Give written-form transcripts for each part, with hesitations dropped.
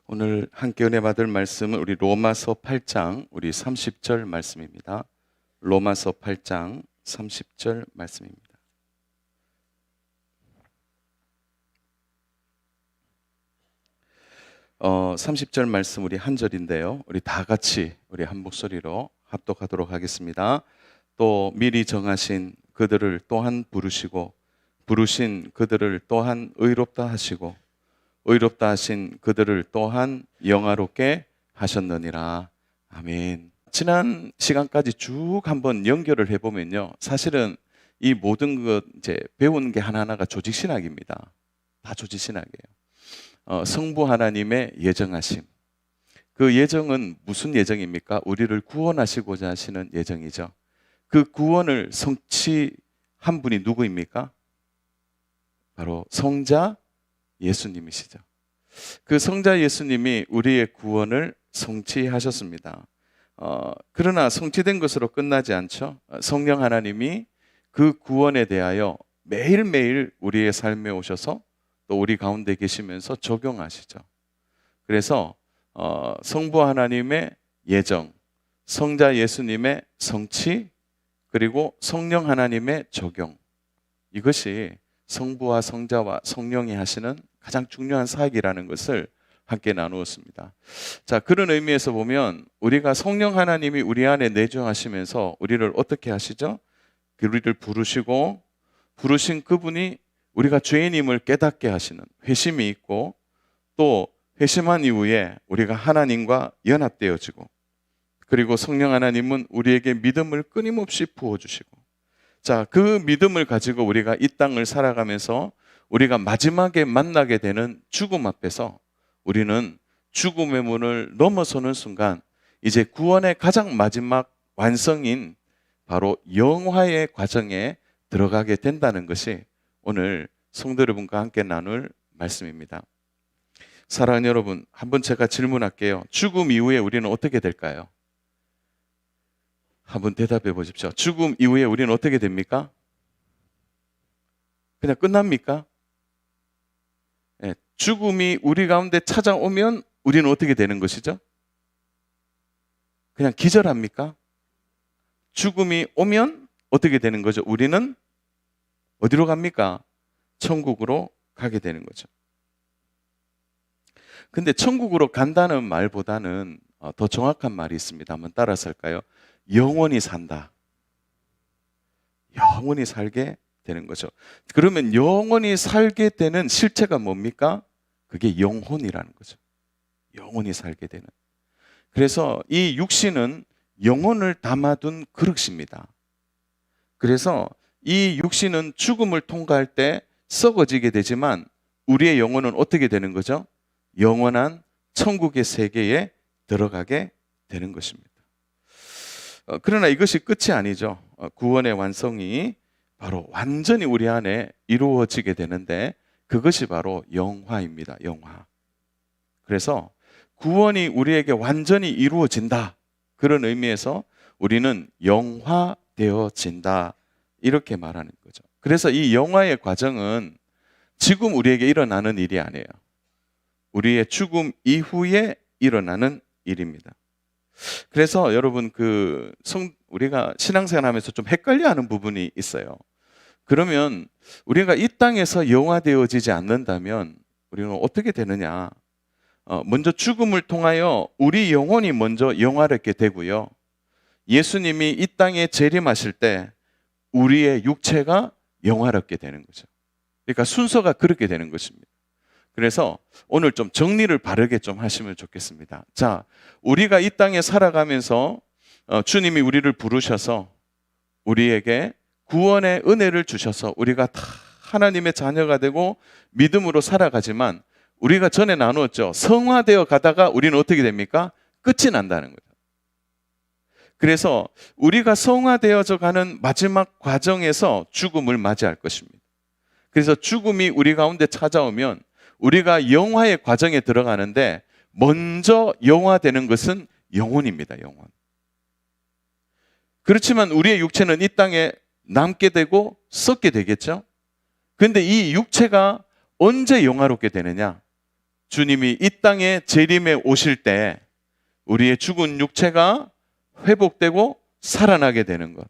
오늘 함께 은혜 받을 말씀은 우리 로마서 8장 우리 30절 말씀입니다. 로마서 8장 30절 말씀입니다. 어, 30절 말씀 우리 한 절인데요. 우리 다 같이 우리 한 목소리로 합독하도록 하겠습니다. 또 미리 정하신 그들을 또한 부르시고 부르신 그들을 또한 의롭다 하시고 의롭다 하신 그들을 또한 영화롭게 하셨느니라. 아멘. 지난 시간까지 쭉 한번 연결을 해보면요, 사실은 이 모든 것 이제 배우는 게 하나하나가 조직신학입니다. 다 조직신학이에요. 성부 하나님의 예정하심. 그 예정은 무슨 예정입니까? 우리를 구원하시고자 하시는 예정이죠. 그 구원을 성취한 분이 누구입니까? 바로 성자 예수님이시죠. 그 성자 예수님이 우리의 구원을 성취하셨습니다. 그러나 성취된 것으로 끝나지 않죠. 성령 하나님이 그 구원에 대하여 매일매일 우리의 삶에 오셔서 또 우리 가운데 계시면서 적용하시죠. 그래서 성부 하나님의 예정, 성자 예수님의 성취, 그리고 성령 하나님의 적용, 이것이 성부와 성자와 성령이 하시는 가장 중요한 사역이라는 것을 함께 나누었습니다. 자, 그런 의미에서 보면 우리가 성령 하나님이 우리 안에 내주하시면서 우리를 어떻게 하시죠? 우리를 부르시고 부르신 그분이 우리가 죄인임을 깨닫게 하시는 회심이 있고, 또 회심한 이후에 우리가 하나님과 연합되어지고, 그리고 성령 하나님은 우리에게 믿음을 끊임없이 부어주시고, 자, 그 믿음을 가지고 우리가 이 땅을 살아가면서 우리가 마지막에 만나게 되는 죽음 앞에서 우리는 죽음의 문을 넘어서는 순간 이제 구원의 가장 마지막 완성인 바로 영화의 과정에 들어가게 된다는 것이 오늘 성도 여러분과 함께 나눌 말씀입니다. 사랑하는 여러분, 한번 제가 질문할게요. 죽음 이후에 우리는 어떻게 될까요? 한번 대답해 보십시오. 죽음 이후에 우리는 어떻게 됩니까? 그냥 끝납니까? 네, 죽음이 우리 가운데 찾아오면 우리는 어떻게 되는 것이죠? 그냥 기절합니까? 죽음이 오면 어떻게 되는 거죠? 우리는 어디로 갑니까? 천국으로 가게 되는 거죠. 근데 천국으로 간다는 말보다는 더 정확한 말이 있습니다. 한번 따라서 할까요? 영원히 산다. 영원히 살게 되는 거죠. 그러면 영원히 살게 되는 실체가 뭡니까? 그게 영혼이라는 거죠. 영원히 살게 되는. 그래서 이 육신은 영혼을 담아둔 그릇입니다. 그래서 이 육신은 죽음을 통과할 때 썩어지게 되지만 우리의 영혼은 어떻게 되는 거죠? 영원한 천국의 세계에 들어가게 되는 것입니다. 그러나 이것이 끝이 아니죠. 구원의 완성이 바로 완전히 우리 안에 이루어지게 되는데 그것이 바로 영화입니다. 영화. 그래서 구원이 우리에게 완전히 이루어진다, 그런 의미에서 우리는 영화되어진다, 이렇게 말하는 거죠. 그래서 이 영화의 과정은 지금 우리에게 일어나는 일이 아니에요. 우리의 죽음 이후에 일어나는 일입니다. 그래서 여러분, 우리가 신앙생활하면서 좀 헷갈려하는 부분이 있어요. 그러면 우리가 이 땅에서 영화되어지지 않는다면 우리는 어떻게 되느냐? 먼저 죽음을 통하여 우리 영혼이 먼저 영화롭게 되고요. 예수님이 이 땅에 재림하실 때 우리의 육체가 영화롭게 되는 거죠. 그러니까 순서가 그렇게 되는 것입니다. 그래서 오늘 좀 정리를 바르게 좀 하시면 좋겠습니다. 자, 우리가 이 땅에 살아가면서 주님이 우리를 부르셔서 우리에게 구원의 은혜를 주셔서 우리가 다 하나님의 자녀가 되고 믿음으로 살아가지만 우리가 전에 나누었죠. 성화되어 가다가 우리는 어떻게 됩니까? 끝이 난다는 거죠. 그래서 우리가 성화되어져 가는 마지막 과정에서 죽음을 맞이할 것입니다. 그래서 죽음이 우리 가운데 찾아오면 우리가 영화의 과정에 들어가는데 먼저 영화되는 것은 영혼입니다. 영혼. 그렇지만 우리의 육체는 이 땅에 남게 되고 썩게 되겠죠. 그런데 이 육체가 언제 영화롭게 되느냐? 주님이 이 땅에 재림에 오실 때 우리의 죽은 육체가 회복되고 살아나게 되는 것.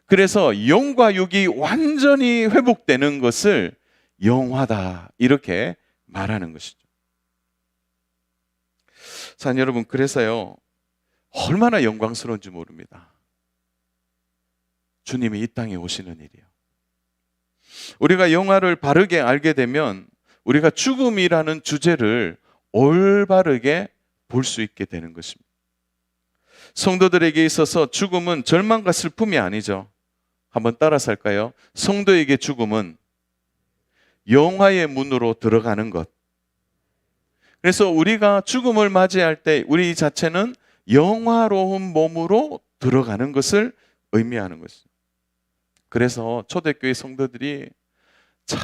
그래서 영과 육이 완전히 회복되는 것을 영화다 이렇게 말하는 것이죠. 자, 여러분, 그래서요, 얼마나 영광스러운지 모릅니다. 주님이 이 땅에 오시는 일이요. 우리가 영화를 바르게 알게 되면 우리가 죽음이라는 주제를 올바르게 볼 수 있게 되는 것입니다. 성도들에게 있어서 죽음은 절망과 슬픔이 아니죠. 한번 따라서 할까요? 성도에게 죽음은 영화의 문으로 들어가는 것. 그래서 우리가 죽음을 맞이할 때 우리 자체는 영화로운 몸으로 들어가는 것을 의미하는 것입니다. 그래서 초대교회 성도들이 참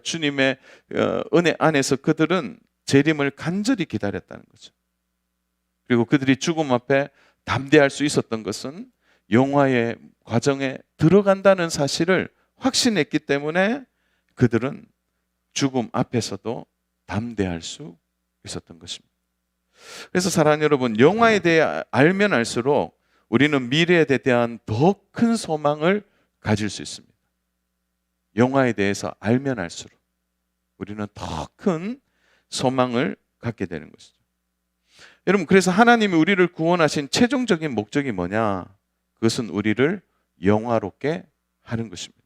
주님의 은혜 안에서 그들은 재림을 간절히 기다렸다는 거죠. 그리고 그들이 죽음 앞에 담대할 수 있었던 것은 영화의 과정에 들어간다는 사실을 확신했기 때문에 그들은 죽음 앞에서도 담대할 수 있었던 것입니다. 그래서 사랑하는 여러분, 영화에 대해 알면 알수록 우리는 미래에 대한 더 큰 소망을 가질 수 있습니다. 영화에 대해서 알면 알수록 우리는 더 큰 소망을 갖게 되는 것이죠. 여러분, 그래서 하나님이 우리를 구원하신 최종적인 목적이 뭐냐? 그것은 우리를 영화롭게 하는 것입니다.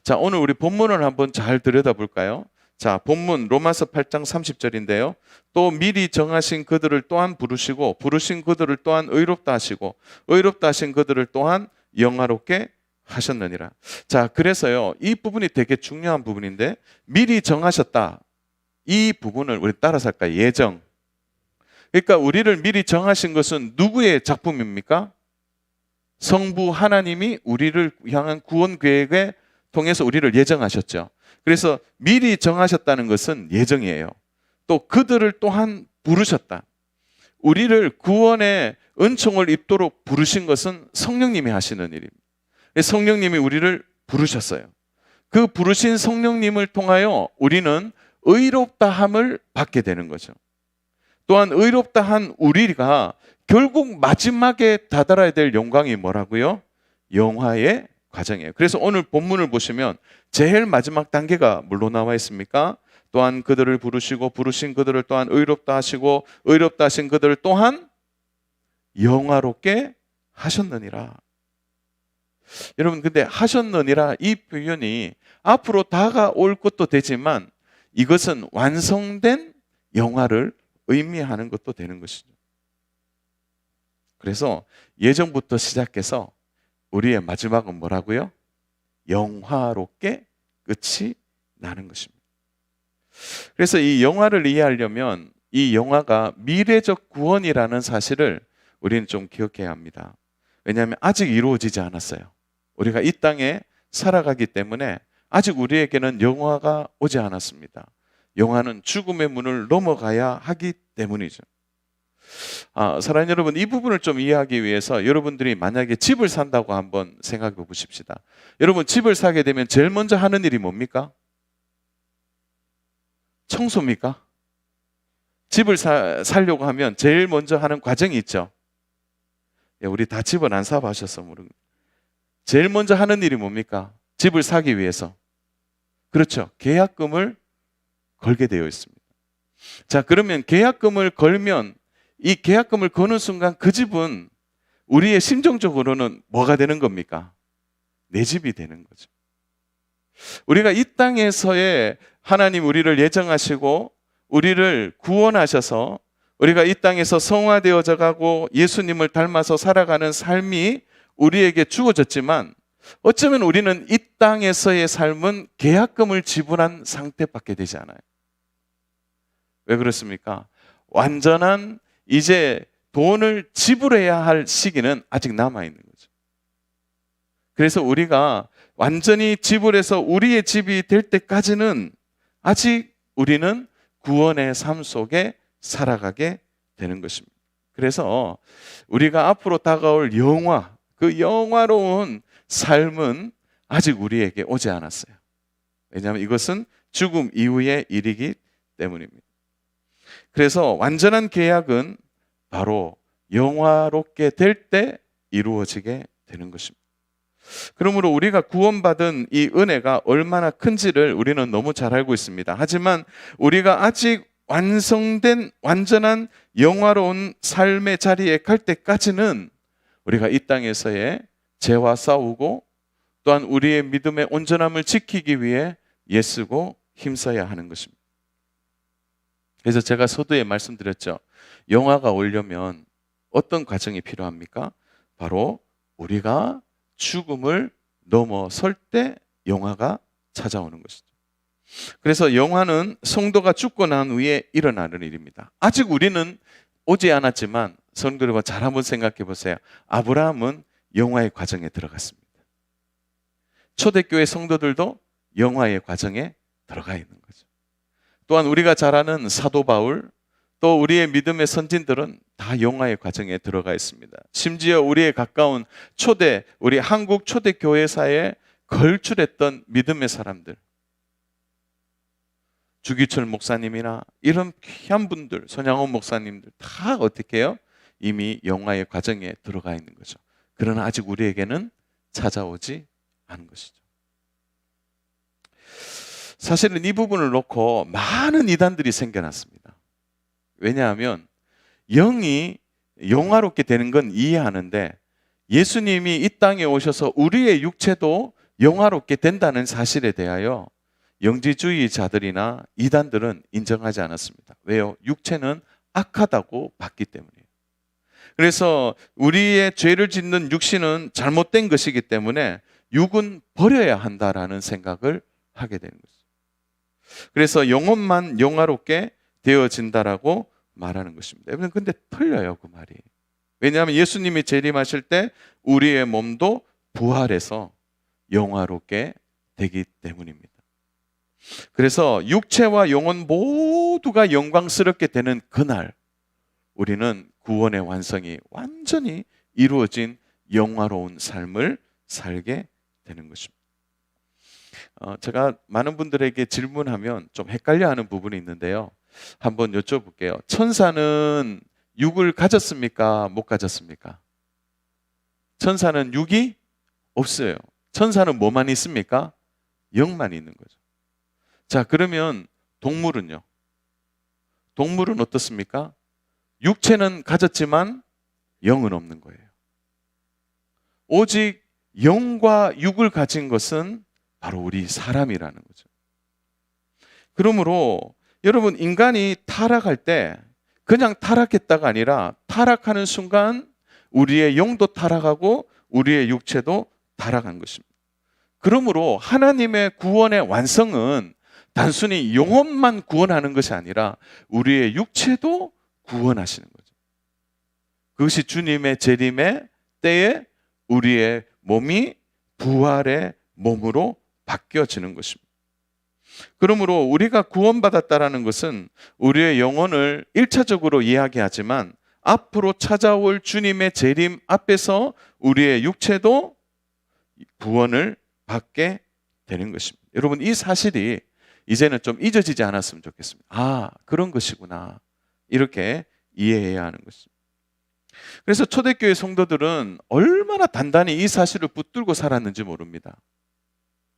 자, 오늘 우리 본문을 한번 잘 들여다볼까요? 자, 본문 로마서 8장 30절인데요. 또 미리 정하신 그들을 또한 부르시고 부르신 그들을 또한 의롭다 하시고 의롭다 하신 그들을 또한 영화롭게 하셨느니라. 자, 그래서요, 이 부분이 되게 중요한 부분인데, 미리 정하셨다. 이 부분을 우리 따라서 할까요? 예정. 그러니까 우리를 미리 정하신 것은 누구의 작품입니까? 성부 하나님이 우리를 향한 구원 계획에 통해서 우리를 예정하셨죠. 그래서 미리 정하셨다는 것은 예정이에요. 또 그들을 또한 부르셨다. 우리를 구원의 은총을 입도록 부르신 것은 성령님이 하시는 일입니다. 성령님이 우리를 부르셨어요. 그 부르신 성령님을 통하여 우리는 의롭다함을 받게 되는 거죠. 또한 의롭다 한 우리가 결국 마지막에 다다라야 될 영광이 뭐라고요? 영화의 과정이에요. 그래서 오늘 본문을 보시면 제일 마지막 단계가 뭘로 나와 있습니까? 또한 그들을 부르시고 부르신 그들을 또한 의롭다 하시고 의롭다 하신 그들을 또한 영화롭게 하셨느니라. 여러분, 근데 하셨느니라 이 표현이 앞으로 다가올 것도 되지만 이것은 완성된 영화를 의미하는 것도 되는 것이죠. 그래서 예정부터 시작해서 우리의 마지막은 뭐라고요? 영화롭게 끝이 나는 것입니다. 그래서 이 영화를 이해하려면 이 영화가 미래적 구원이라는 사실을 우리는 좀 기억해야 합니다. 왜냐하면 아직 이루어지지 않았어요. 우리가 이 땅에 살아가기 때문에 아직 우리에게는 영화가 오지 않았습니다. 영화는 죽음의 문을 넘어가야 하기 때문이죠. 사랑하는 여러분, 이 부분을 좀 이해하기 위해서 여러분들이 만약에 집을 산다고 한번 생각해 보십시다. 여러분, 집을 사게 되면 제일 먼저 하는 일이 뭡니까? 청소입니까? 집을 살려고 하면 제일 먼저 하는 과정이 있죠. 우리 다 집을 안 사봐셔서 모르겠어요. 제일 먼저 하는 일이 뭡니까? 집을 사기 위해서. 그렇죠. 계약금을 걸게 되어 있습니다. 자, 그러면 계약금을 걸면 이 계약금을 거는 순간 그 집은 우리의 심정적으로는 뭐가 되는 겁니까? 내 집이 되는 거죠. 우리가 이 땅에서의 하나님 우리를 예정하시고 우리를 구원하셔서 우리가 이 땅에서 성화되어져 가고 예수님을 닮아서 살아가는 삶이 우리에게 주어졌지만 어쩌면 우리는 이 땅에서의 삶은 계약금을 지불한 상태밖에 되지 않아요. 왜 그렇습니까? 완전한 이제 돈을 지불해야 할 시기는 아직 남아있는 거죠. 그래서 우리가 완전히 지불해서 우리의 집이 될 때까지는 아직 우리는 구원의 삶 속에 살아가게 되는 것입니다. 그래서 우리가 앞으로 다가올 영화, 그 영화로운 삶은 아직 우리에게 오지 않았어요. 왜냐하면 이것은 죽음 이후의 일이기 때문입니다. 그래서 완전한 계약은 바로 영화롭게 될 때 이루어지게 되는 것입니다. 그러므로 우리가 구원받은 이 은혜가 얼마나 큰지를 우리는 너무 잘 알고 있습니다. 하지만 우리가 아직 완성된 완전한 영화로운 삶의 자리에 갈 때까지는 우리가 이 땅에서의 죄와 싸우고 또한 우리의 믿음의 온전함을 지키기 위해 애쓰고 힘써야 하는 것입니다. 그래서 제가 서두에 말씀드렸죠. 영화가 오려면 어떤 과정이 필요합니까? 바로 우리가 죽음을 넘어설 때 영화가 찾아오는 것이죠. 그래서 영화는 성도가 죽고 난 후에 일어나는 일입니다. 아직 우리는 오지 않았지만 성도 여러분 잘 한번 생각해 보세요. 아브라함은 영화의 과정에 들어갔습니다. 초대교회 성도들도 영화의 과정에 들어가 있는 거죠. 또한 우리가 잘 아는 사도 바울, 또 우리의 믿음의 선진들은 다 영화의 과정에 들어가 있습니다. 심지어 우리의 가까운 우리 한국 초대교회사에 걸출했던 믿음의 사람들, 주기철 목사님이나 이런 귀한 분들, 손양원 목사님들 다 어떻게 해요? 이미 영화의 과정에 들어가 있는 거죠. 그러나 아직 우리에게는 찾아오지 않은 것이죠. 사실은 이 부분을 놓고 많은 이단들이 생겨났습니다. 왜냐하면 영이 영화롭게 되는 건 이해하는데 예수님이 이 땅에 오셔서 우리의 육체도 영화롭게 된다는 사실에 대하여 영지주의자들이나 이단들은 인정하지 않았습니다. 왜요? 육체는 악하다고 봤기 때문이에요. 그래서 우리의 죄를 짓는 육신은 잘못된 것이기 때문에 육은 버려야 한다라는 생각을 하게 되는 거죠. 그래서 영혼만 영화롭게 되어진다라고 말하는 것입니다. 여러분, 근데 틀려요, 그 말이. 왜냐하면 예수님이 재림하실 때 우리의 몸도 부활해서 영화롭게 되기 때문입니다. 그래서 육체와 영혼 모두가 영광스럽게 되는 그날, 우리는 구원의 완성이 완전히 이루어진 영화로운 삶을 살게 되는 것입니다. 제가 많은 분들에게 질문하면 좀 헷갈려하는 부분이 있는데요. 한번 여쭤볼게요. 천사는 육을 가졌습니까? 못 가졌습니까? 천사는 육이 없어요. 천사는 뭐만 있습니까? 영만 있는 거죠. 자, 그러면 동물은요? 동물은 어떻습니까? 육체는 가졌지만 영은 없는 거예요. 오직 영과 육을 가진 것은 바로 우리 사람이라는 거죠. 그러므로 여러분, 인간이 타락할 때 그냥 타락했다가 아니라 타락하는 순간 우리의 영도 타락하고 우리의 육체도 타락한 것입니다. 그러므로 하나님의 구원의 완성은 단순히 영혼만 구원하는 것이 아니라 우리의 육체도 구원하시는 거죠. 그것이 주님의 재림의 때에 우리의 몸이 부활의 몸으로 바뀌어지는 것입니다. 그러므로 우리가 구원받았다라는 것은 우리의 영혼을 1차적으로 이야기하지만 앞으로 찾아올 주님의 재림 앞에서 우리의 육체도 구원을 받게 되는 것입니다. 여러분, 이 사실이 이제는 좀 잊어지지 않았으면 좋겠습니다. 아, 그런 것이구나. 이렇게 이해해야 하는 것입니다. 그래서 초대교회 성도들은 얼마나 단단히 이 사실을 붙들고 살았는지 모릅니다.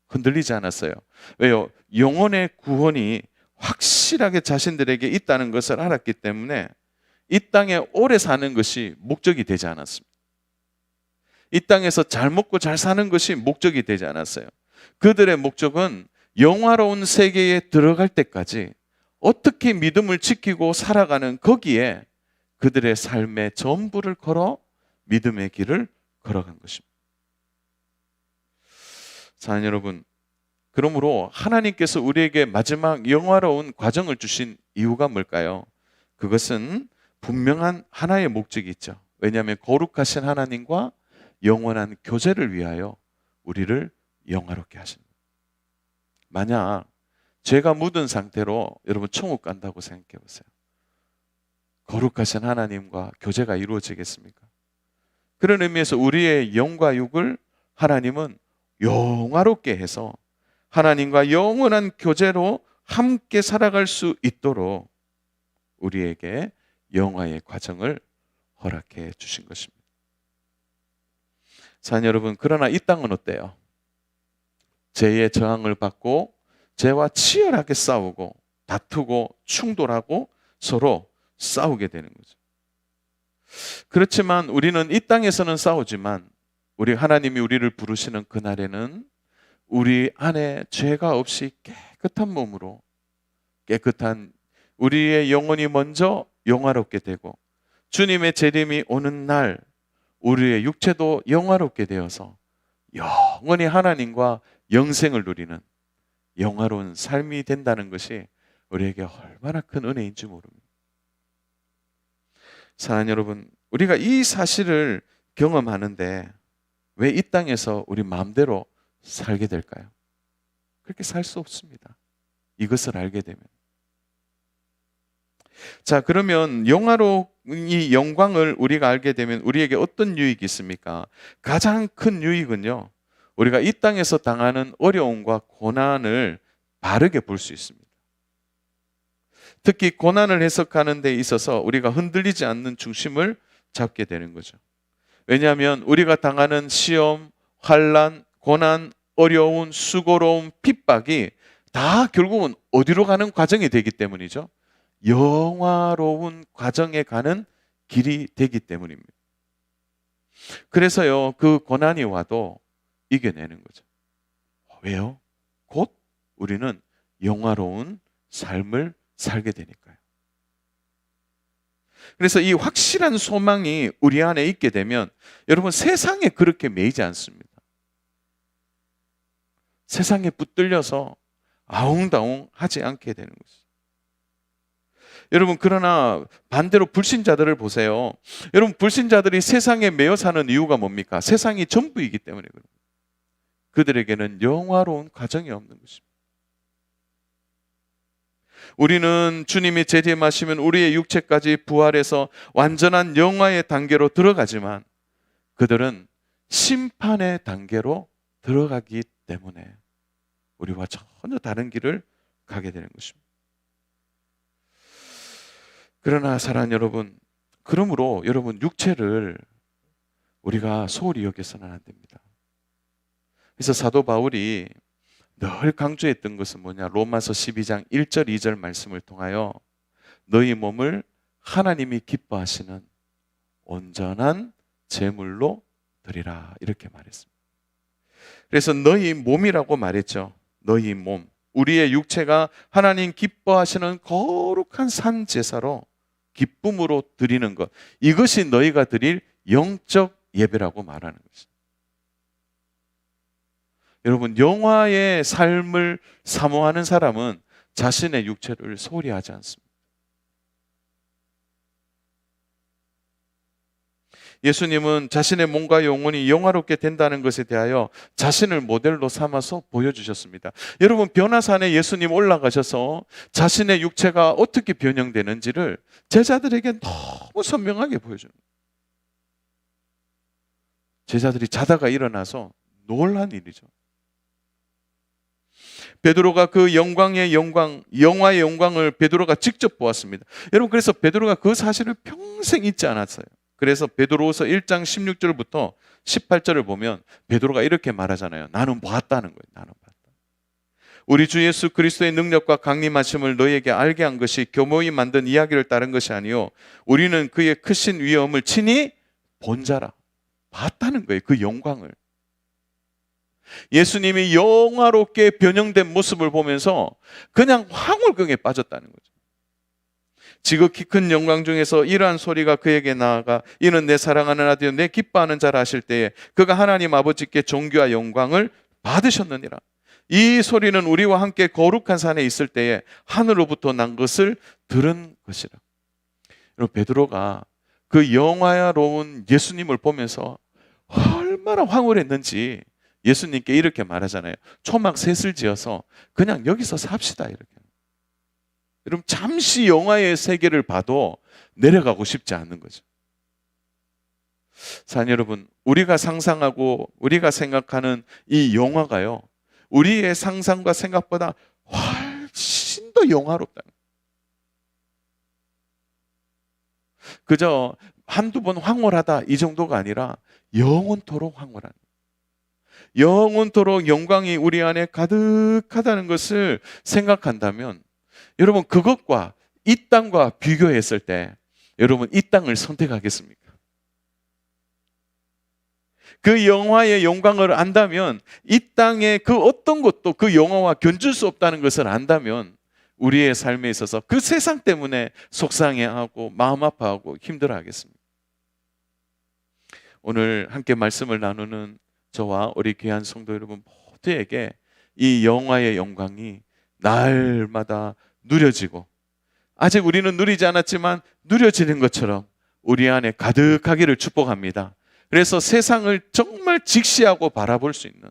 흔들리지 않았어요. 왜요? 영혼의 구원이 확실하게 자신들에게 있다는 것을 알았기 때문에 이 땅에 오래 사는 것이 목적이 되지 않았습니다. 이 땅에서 잘 먹고 잘 사는 것이 목적이 되지 않았어요. 그들의 목적은 영화로운 세계에 들어갈 때까지 어떻게 믿음을 지키고 살아가는 거기에 그들의 삶의 전부를 걸어 믿음의 길을 걸어간 것입니다. 사랑하는 여러분, 그러므로 하나님께서 우리에게 마지막 영화로운 과정을 주신 이유가 뭘까요? 그것은 분명한 하나의 목적이 있죠. 왜냐하면 거룩하신 하나님과 영원한 교제를 위하여 우리를 영화롭게 하십니다. 만약 죄가 묻은 상태로 여러분 천국 간다고 생각해 보세요. 거룩하신 하나님과 교제가 이루어지겠습니까? 그런 의미에서 우리의 영과 육을 하나님은 영화롭게 해서 하나님과 영원한 교제로 함께 살아갈 수 있도록 우리에게 영화의 과정을 허락해 주신 것입니다. 사랑하는 여러분, 그러나 이 땅은 어때요? 죄의 저항을 받고 죄와 치열하게 싸우고 다투고 충돌하고 서로 싸우게 되는 거죠. 그렇지만 우리는 이 땅에서는 싸우지만 우리 하나님이 우리를 부르시는 그날에는 우리 안에 죄가 없이 깨끗한 몸으로 깨끗한 우리의 영혼이 먼저 영화롭게 되고 주님의 재림이 오는 날 우리의 육체도 영화롭게 되어서 영원히 하나님과 영생을 누리는 영화로운 삶이 된다는 것이 우리에게 얼마나 큰 은혜인 줄 모릅니다. 사랑하는 여러분, 우리가 이 사실을 경험하는데 왜 이 땅에서 우리 마음대로 살게 될까요? 그렇게 살 수 없습니다. 이것을 알게 되면. 자, 그러면 이 영광을 우리가 알게 되면 우리에게 어떤 유익이 있습니까? 가장 큰 유익은요, 우리가 이 땅에서 당하는 어려움과 고난을 바르게 볼 수 있습니다. 특히 고난을 해석하는 데 있어서 우리가 흔들리지 않는 중심을 잡게 되는 거죠. 왜냐하면 우리가 당하는 시험, 환난, 고난, 어려운, 수고로운, 핍박이 다 결국은 어디로 가는 과정이 되기 때문이죠. 영화로운 과정에 가는 길이 되기 때문입니다. 그래서요, 그 고난이 와도 이겨내는 거죠. 왜요? 곧 우리는 영화로운 삶을 살게 되니까요. 그래서 이 확실한 소망이 우리 안에 있게 되면 여러분, 세상에 그렇게 매이지 않습니다. 세상에 붙들려서 아웅다웅 하지 않게 되는 거죠. 여러분, 그러나 반대로 불신자들을 보세요. 여러분, 불신자들이 세상에 매여 사는 이유가 뭡니까? 세상이 전부이기 때문에 그렇습니다. 그들에게는 영화로운 과정이 없는 것입니다. 우리는 주님이 재림하시면 우리의 육체까지 부활해서 완전한 영화의 단계로 들어가지만 그들은 심판의 단계로 들어가기 때문에 우리와 전혀 다른 길을 가게 되는 것입니다. 그러나 사랑하는 여러분, 그러므로 여러분, 육체를 우리가 소홀히 여겨서는 안 됩니다. 그래서 사도 바울이 늘 강조했던 것은 뭐냐? 로마서 12장 1절 2절 말씀을 통하여 너희 몸을 하나님이 기뻐하시는 온전한 제물로 드리라, 이렇게 말했습니다. 그래서 너희 몸이라고 말했죠. 너희 몸, 우리의 육체가 하나님 기뻐하시는 거룩한 산 제사로 기쁨으로 드리는 것, 이것이 너희가 드릴 영적 예배라고 말하는 것입니다. 여러분, 영화의 삶을 사모하는 사람은 자신의 육체를 소홀히 하지 않습니다. 예수님은 자신의 몸과 영혼이 영화롭게 된다는 것에 대하여 자신을 모델로 삼아서 보여주셨습니다. 여러분, 변화산에 예수님 올라가셔서 자신의 육체가 어떻게 변형되는지를 제자들에게 너무 선명하게 보여줍니다. 제자들이 자다가 일어나서 놀란 일이죠. 베드로가 그 영광의 영광, 영화의 영광을 베드로가 직접 보았습니다. 여러분, 그래서 베드로가 그 사실을 평생 잊지 않았어요. 그래서 베드로후서 1장 16절부터 18절을 보면 베드로가 이렇게 말하잖아요. 나는 보았다는 거예요. 나는 봤다. 우리 주 예수 그리스도의 능력과 강림하심을 너희에게 알게 한 것이 교모이 만든 이야기를 따른 것이 아니요 우리는 그의 크신 위엄을 친히 본 자라. 봤다는 거예요. 그 영광을. 예수님이 영화롭게 변형된 모습을 보면서 그냥 황홀경에 빠졌다는 거죠. 지극히 큰 영광 중에서 이러한 소리가 그에게 나아가 이는 내 사랑하는 아들이요 내 기뻐하는 자라 하실 때에 그가 하나님 아버지께 존귀와 영광을 받으셨느니라. 이 소리는 우리와 함께 거룩한 산에 있을 때에 하늘로부터 난 것을 들은 것이라. 여러분, 베드로가 그 영화로운 예수님을 보면서 얼마나 황홀했는지 예수님께 이렇게 말하잖아요. 초막 셋을 지어서 그냥 여기서 삽시다, 이렇게. 여러분, 잠시 영화의 세계를 봐도 내려가고 싶지 않는 거죠. 사랑하는 여러분, 우리가 상상하고 우리가 생각하는 이 영화가요, 우리의 상상과 생각보다 훨씬 더 영화롭다는 거예요. 그저 한두 번 황홀하다 이 정도가 아니라 영원토록 황홀한, 영원토록 영광이 우리 안에 가득하다는 것을 생각한다면, 여러분 그것과 이 땅과 비교했을 때 여러분 이 땅을 선택하겠습니까? 그 영화의 영광을 안다면, 이 땅의 그 어떤 것도 그 영화와 견줄 수 없다는 것을 안다면 우리의 삶에 있어서 그 세상 때문에 속상해하고 마음 아파하고 힘들어하겠습니다. 오늘 함께 말씀을 나누는 저와 우리 귀한 성도 여러분 모두에게 이 영화의 영광이 날마다 누려지고, 아직 우리는 누리지 않았지만 누려지는 것처럼 우리 안에 가득하기를 축복합니다. 그래서 세상을 정말 직시하고 바라볼 수 있는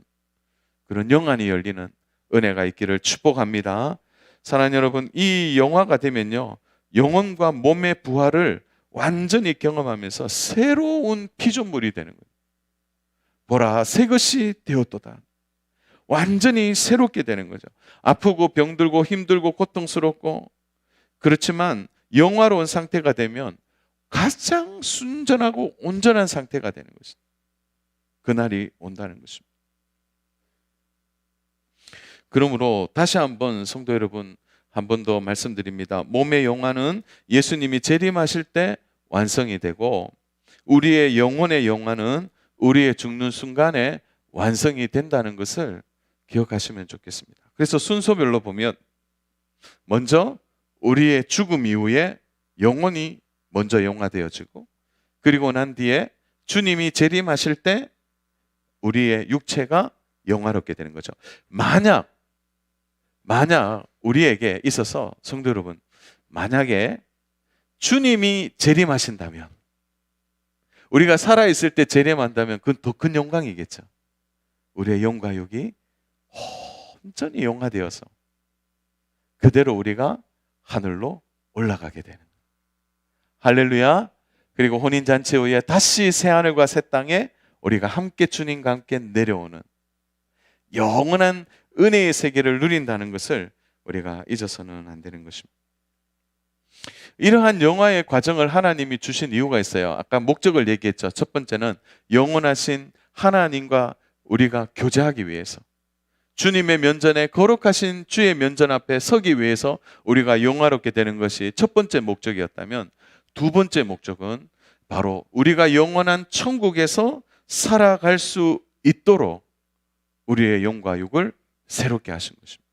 그런 영안이 열리는 은혜가 있기를 축복합니다. 사랑하는 여러분, 이 영화가 되면요, 영혼과 몸의 부활을 완전히 경험하면서 새로운 피조물이 되는 거예요. 보라, 새 것이 되었도다. 완전히 새롭게 되는 거죠. 아프고 병들고 힘들고 고통스럽고, 그렇지만 영화로운 상태가 되면 가장 순전하고 온전한 상태가 되는 것입니다. 그날이 온다는 것입니다. 그러므로 다시 한번 성도 여러분, 한 번 더 말씀드립니다. 몸의 영화는 예수님이 재림하실 때 완성이 되고, 우리의 영혼의 영화는 우리의 죽는 순간에 완성이 된다는 것을 기억하시면 좋겠습니다. 그래서 순서별로 보면, 먼저 우리의 죽음 이후에 영혼이 먼저 영화되어지고, 그리고 난 뒤에 주님이 재림하실 때 우리의 육체가 영화롭게 되는 거죠. 만약 우리에게 있어서 성도 여러분, 만약에 주님이 재림하신다면, 우리가 살아있을 때 재림한다면 그건 더 큰 영광이겠죠. 우리의 영과 육이 온전히 영화되어서 그대로 우리가 하늘로 올라가게 되는, 할렐루야. 그리고 혼인잔치 후에 다시 새하늘과 새 땅에 우리가 함께 주님과 함께 내려오는 영원한 은혜의 세계를 누린다는 것을 우리가 잊어서는 안 되는 것입니다. 이러한 영화의 과정을 하나님이 주신 이유가 있어요. 아까 목적을 얘기했죠. 첫 번째는 영원하신 하나님과 우리가 교제하기 위해서, 주님의 면전에 거룩하신 주의 면전 앞에 서기 위해서 우리가 영화롭게 되는 것이 첫 번째 목적이었다면, 두 번째 목적은 바로 우리가 영원한 천국에서 살아갈 수 있도록 우리의 영과 육을 새롭게 하신 것입니다.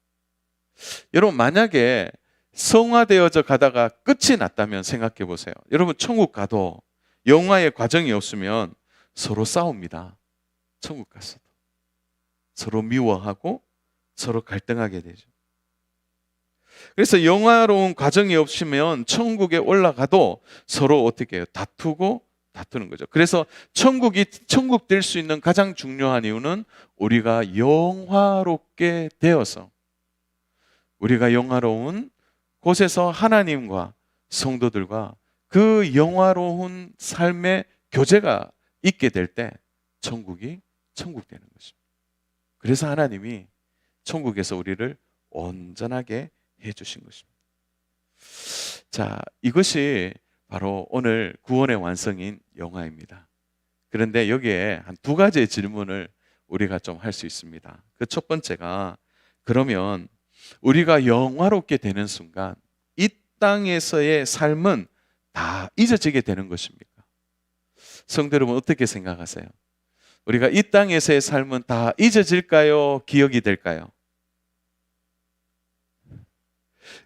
여러분, 만약에 성화되어져 가다가 끝이 났다면 생각해 보세요. 여러분, 천국 가도 영화의 과정이 없으면 서로 싸웁니다. 천국 가서도 서로 미워하고 서로 갈등하게 되죠. 그래서 영화로운 과정이 없으면 천국에 올라가도 서로 어떻게 해요? 다투는 거죠. 그래서 천국 될 수 있는 가장 중요한 이유는 우리가 영화롭게 되어서, 우리가 영화로운 곳에서 하나님과 성도들과 그 영화로운 삶의 교제가 있게 될 때 천국이 천국 되는 것입니다. 그래서 하나님이 천국에서 우리를 온전하게 해주신 것입니다. 자, 이것이 바로 오늘 구원의 완성인 영화입니다. 그런데 여기에 한 두 가지의 질문을 우리가 좀 할 수 있습니다. 그 첫 번째가, 그러면 우리가 영화롭게 되는 순간 이 땅에서의 삶은 다 잊어지게 되는 것입니까? 성도 여러분, 어떻게 생각하세요? 우리가 이 땅에서의 삶은 다 잊어질까요? 기억이 될까요?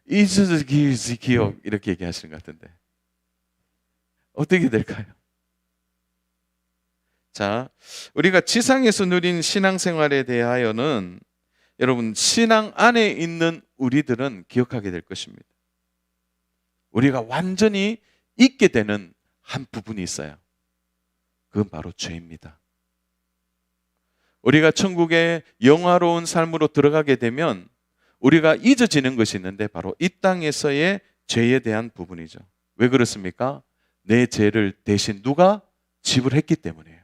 잊어지기 기억, 이렇게 얘기하시는 것 같은데 어떻게 될까요? 자, 우리가 지상에서 누린 신앙생활에 대하여는 여러분, 신앙 안에 있는 우리들은 기억하게 될 것입니다. 우리가 완전히 잊게 되는 한 부분이 있어요. 그건 바로 죄입니다. 우리가 천국의 영화로운 삶으로 들어가게 되면 우리가 잊어지는 것이 있는데, 바로 이 땅에서의 죄에 대한 부분이죠. 왜 그렇습니까? 내 죄를 대신 누가 지불했기 때문이에요.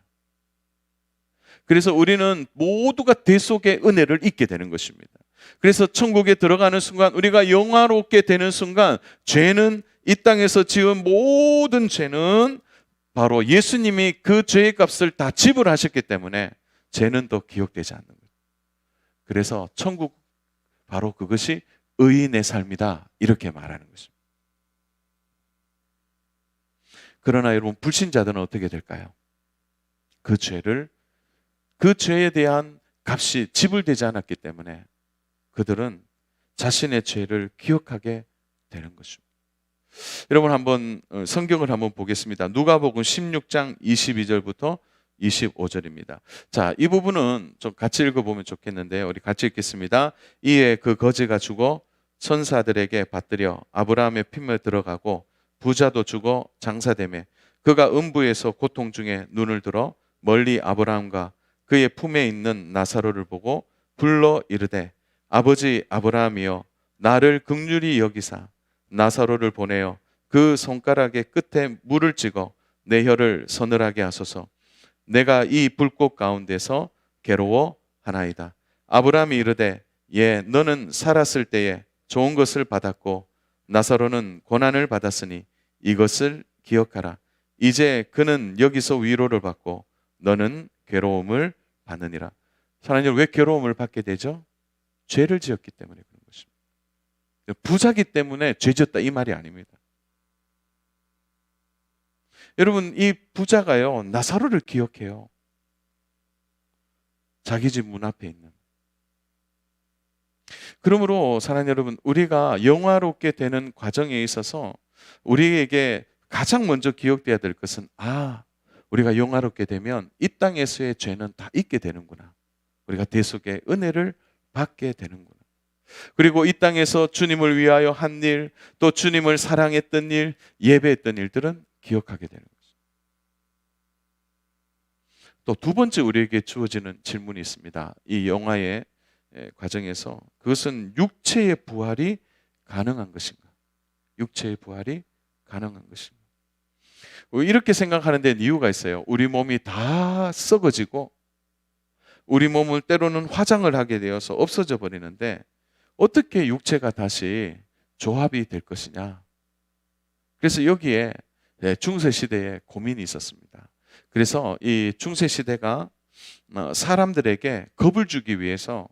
그래서 우리는 모두가 대속의 은혜를 잊게 되는 것입니다. 그래서 천국에 들어가는 순간, 우리가 영화롭게 되는 순간, 죄는, 이 땅에서 지은 모든 죄는 바로 예수님이 그 죄의 값을 다 지불하셨기 때문에 죄는 더 기억되지 않는 거예요. 그래서 천국, 바로 그것이 의인의 삶이다, 이렇게 말하는 것입니다. 그러나 여러분, 불신자들은 어떻게 될까요? 그 죄에 대한 값이 지불되지 않았기 때문에 그들은 자신의 죄를 기억하게 되는 것입니다. 여러분, 한번 성경을 한번 보겠습니다. 누가복음 16장 22절부터 25절입니다. 자, 이 부분은 좀 같이 읽어보면 좋겠는데요. 우리 같이 읽겠습니다. 이에 그 거지가 죽어 천사들에게 받들여 아브라함의 품에 들어가고 부자도 죽어 장사되매 그가 음부에서 고통 중에 눈을 들어 멀리 아브라함과 그의 품에 있는 나사로를 보고 불러 이르되 아버지 아브라함이여 나를 긍휼히 여기사 나사로를 보내어 그 손가락의 끝에 물을 찍어 내 혀를 서늘하게 하소서. 내가 이 불꽃 가운데서 괴로워하나이다. 아브라함이 이르되 예 너는 살았을 때에 좋은 것을 받았고 나사로는 고난을 받았으니 이것을 기억하라. 이제 그는 여기서 위로를 받고 너는 괴로움을 받느니라. 사랑하는 여러분, 왜 괴로움을 받게 되죠? 죄를 지었기 때문에 그런 것입니다. 부자기 때문에 죄 지었다, 이 말이 아닙니다. 여러분, 이 부자가요, 나사로를 기억해요. 자기 집 문 앞에 있는. 그러므로 사랑하는 여러분, 우리가 영화롭게 되는 과정에 있어서 우리에게 가장 먼저 기억돼야 될 것은, 우리가 영화롭게 되면 이 땅에서의 죄는 다 잊게 되는구나. 우리가 대속의 은혜를 받게 되는구나. 그리고 이 땅에서 주님을 위하여 한 일, 또 주님을 사랑했던 일, 예배했던 일들은 기억하게 되는 거죠. 또 두 번째 우리에게 주어지는 질문이 있습니다. 이 영화의 과정에서 그것은 육체의 부활이 가능한 것인가? 육체의 부활이 가능한 것인가? 이렇게 생각하는 데는 이유가 있어요. 우리 몸이 다 썩어지고 우리 몸을 때로는 화장을 하게 되어서 없어져 버리는데 어떻게 육체가 다시 조합이 될 것이냐. 그래서 여기에 중세시대에 고민이 있었습니다. 그래서 이 중세시대가 사람들에게 겁을 주기 위해서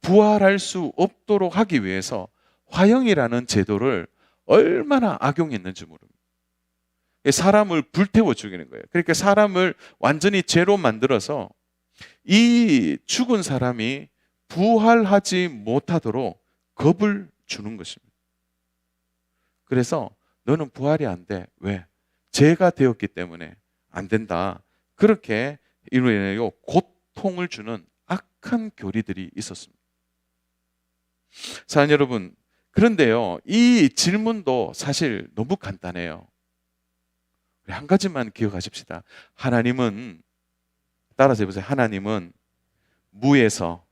부활할 수 없도록 하기 위해서 화형이라는 제도를 얼마나 악용했는지 모릅니다. 사람을 불태워 죽이는 거예요. 그러니까 사람을 완전히 죄로 만들어서 이 죽은 사람이 부활하지 못하도록 겁을 주는 것입니다. 그래서 너는 부활이 안 돼. 왜? 죄가 되었기 때문에 안 된다. 그렇게 이로 인하여 고통을 주는 악한 교리들이 있었습니다. 사랑하는 여러분, 그런데요, 이 질문도 사실 너무 간단해요. 한 가지만 기억하십시다. 하나님은, 따라서 해보세요. 하나님은 무에서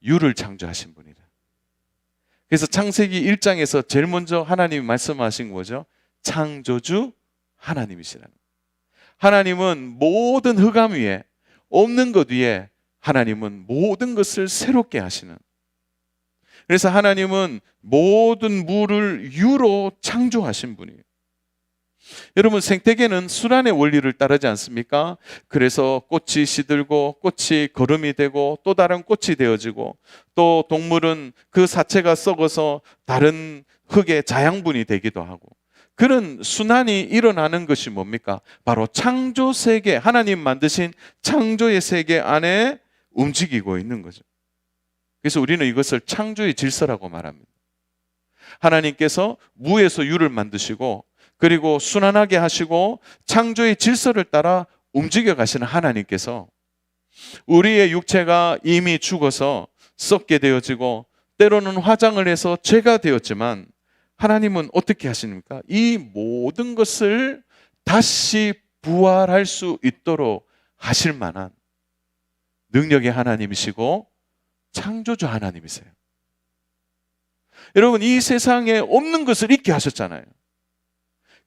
유를 창조하신 분이다. 그래서 창세기 1장에서 제일 먼저 하나님이 말씀하신 거죠. 창조주 하나님이시라는 거예요. 하나님은 모든 흑암 위에, 없는 것 위에 하나님은 모든 것을 새롭게 하시는. 그래서 하나님은 모든 물을 유로 창조하신 분이에요. 여러분, 생태계는 순환의 원리를 따르지 않습니까? 그래서 꽃이 시들고 꽃이 거름이 되고 또 다른 꽃이 되어지고 또 동물은 그 사체가 썩어서 다른 흙의 자양분이 되기도 하고, 그런 순환이 일어나는 것이 뭡니까? 바로 창조 세계, 하나님 만드신 창조의 세계 안에 움직이고 있는 거죠. 그래서 우리는 이것을 창조의 질서라고 말합니다. 하나님께서 무에서 유를 만드시고 그리고 순환하게 하시고 창조의 질서를 따라 움직여 가시는 하나님께서 우리의 육체가 이미 죽어서 썩게 되어지고 때로는 화장을 해서 죄가 되었지만 하나님은 어떻게 하십니까? 이 모든 것을 다시 부활할 수 있도록 하실 만한 능력의 하나님이시고 창조주 하나님이세요. 여러분, 이 세상에 없는 것을 있게 하셨잖아요.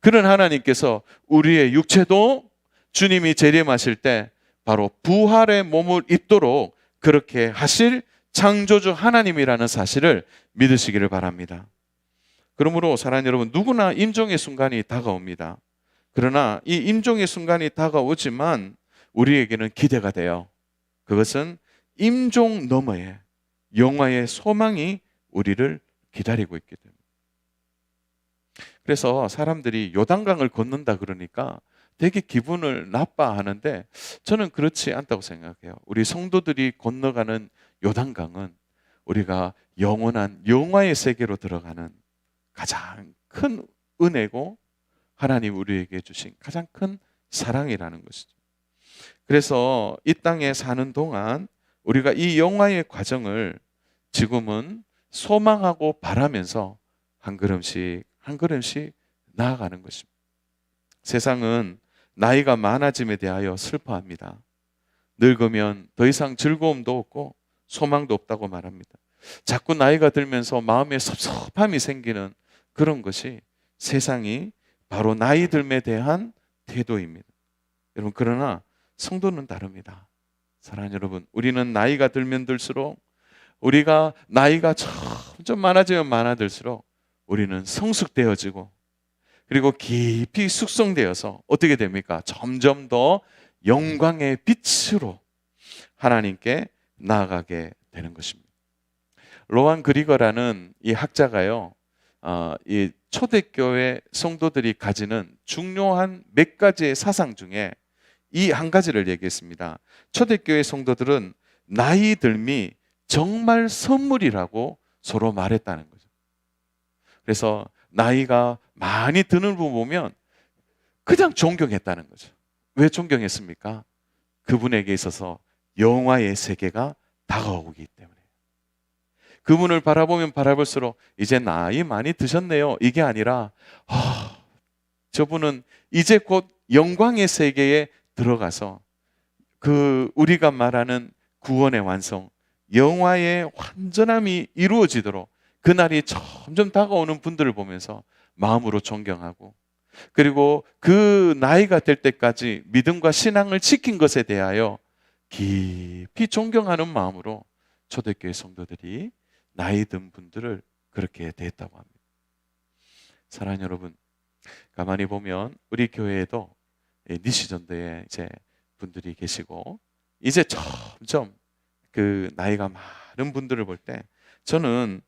그런 하나님께서 우리의 육체도 주님이 재림하실 때 바로 부활의 몸을 입도록 그렇게 하실 창조주 하나님이라는 사실을 믿으시기를 바랍니다. 그러므로 사랑하는 여러분, 누구나 임종의 순간이 다가옵니다. 그러나 이 임종의 순간이 다가오지만 우리에게는 기대가 돼요. 그것은 임종 너머에 영화의 소망이 우리를 기다리고 있기 때문에. 그래서 사람들이 요단강을 건넌다 그러니까 되게 기분을 나빠하는데 저는 그렇지 않다고 생각해요. 우리 성도들이 건너가는 요단강은 우리가 영원한 영화의 세계로 들어가는 가장 큰 은혜고 하나님 우리에게 주신 가장 큰 사랑이라는 것이죠. 그래서 이 땅에 사는 동안 우리가 이 영화의 과정을 지금은 소망하고 바라면서 한 걸음씩 한 걸음씩 나아가는 것입니다. 세상은 나이가 많아짐에 대하여 슬퍼합니다. 늙으면 더 이상 즐거움도 없고 소망도 없다고 말합니다. 자꾸 나이가 들면서 마음에 섭섭함이 생기는 그런 것이 세상이 바로 나이 듦에 대한 태도입니다. 여러분, 그러나 성도는 다릅니다. 사랑하는 여러분, 우리는 나이가 들면 들수록, 우리가 나이가 점점 많아지면 많아질수록 우리는 성숙되어지고, 그리고 깊이 숙성되어서 어떻게 됩니까? 점점 더 영광의 빛으로 하나님께 나아가게 되는 것입니다. 로안 그리거라는 이 학자가요, 이 초대교회 성도들이 가지는 중요한 몇 가지의 사상 중에 이 한 가지를 얘기했습니다. 초대교회 성도들은 나이 들미 정말 선물이라고 서로 말했다는 거죠. 그래서 나이가 많이 드는 분 보면 그냥 존경했다는 거죠. 왜 존경했습니까? 그분에게 있어서 영화의 세계가 다가오기 때문에. 그분을 바라보면 바라볼수록 이제 나이 많이 드셨네요, 이게 아니라 저분은 이제 곧 영광의 세계에 들어가서 그 우리가 말하는 구원의 완성, 영화의 완전함이 이루어지도록 그날이 점점 다가오는 분들을 보면서 마음으로 존경하고, 그리고 그 나이가 될 때까지 믿음과 신앙을 지킨 것에 대하여 깊이 존경하는 마음으로 초대교회 성도들이 나이 든 분들을 그렇게 대했다고 합니다. 사랑하는 여러분, 가만히 보면 우리 교회에도 니시전도에 이제 분들이 계시고, 이제 점점 그 나이가 많은 분들을 볼 때 저는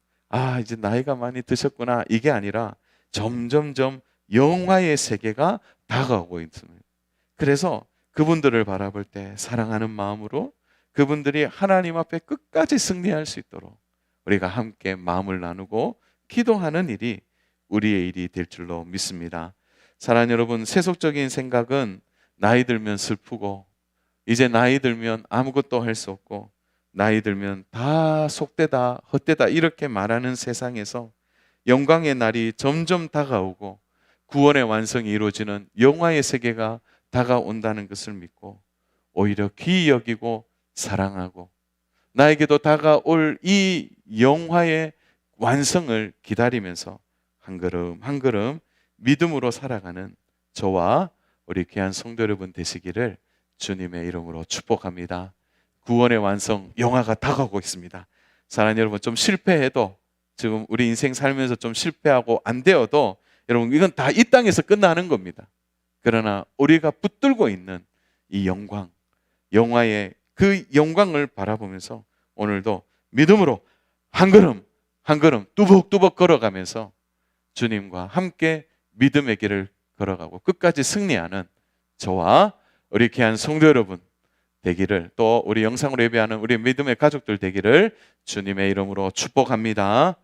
이제 나이가 많이 드셨구나, 이게 아니라 점점점 영화의 세계가 다가오고 있습니다. 그래서 그분들을 바라볼 때 사랑하는 마음으로 그분들이 하나님 앞에 끝까지 승리할 수 있도록 우리가 함께 마음을 나누고 기도하는 일이 우리의 일이 될 줄로 믿습니다. 사랑하는 여러분, 세속적인 생각은 나이 들면 슬프고, 이제 나이 들면 아무것도 할 수 없고, 나이 들면 다 속되다 헛되다 이렇게 말하는 세상에서 영광의 날이 점점 다가오고 구원의 완성이 이루어지는 영화의 세계가 다가온다는 것을 믿고 오히려 귀히 여기고 사랑하고 나에게도 다가올 이 영화의 완성을 기다리면서 한 걸음 한 걸음 믿음으로 살아가는 저와 우리 귀한 성도 여러분 되시기를 주님의 이름으로 축복합니다. 구원의 완성, 영화가 다가오고 있습니다. 사랑하는 여러분, 좀 실패해도, 지금 우리 인생 살면서 좀 실패하고 안 되어도 여러분, 이건 다 이 땅에서 끝나는 겁니다. 그러나 우리가 붙들고 있는 이 영광, 영화의 그 영광을 바라보면서 오늘도 믿음으로 한 걸음 한 걸음 뚜벅뚜벅 걸어가면서 주님과 함께 믿음의 길을 걸어가고 끝까지 승리하는 저와 우리 귀한 성도 여러분 되기를, 또 우리 영상으로 예배하는 우리 믿음의 가족들 되기를 주님의 이름으로 축복합니다.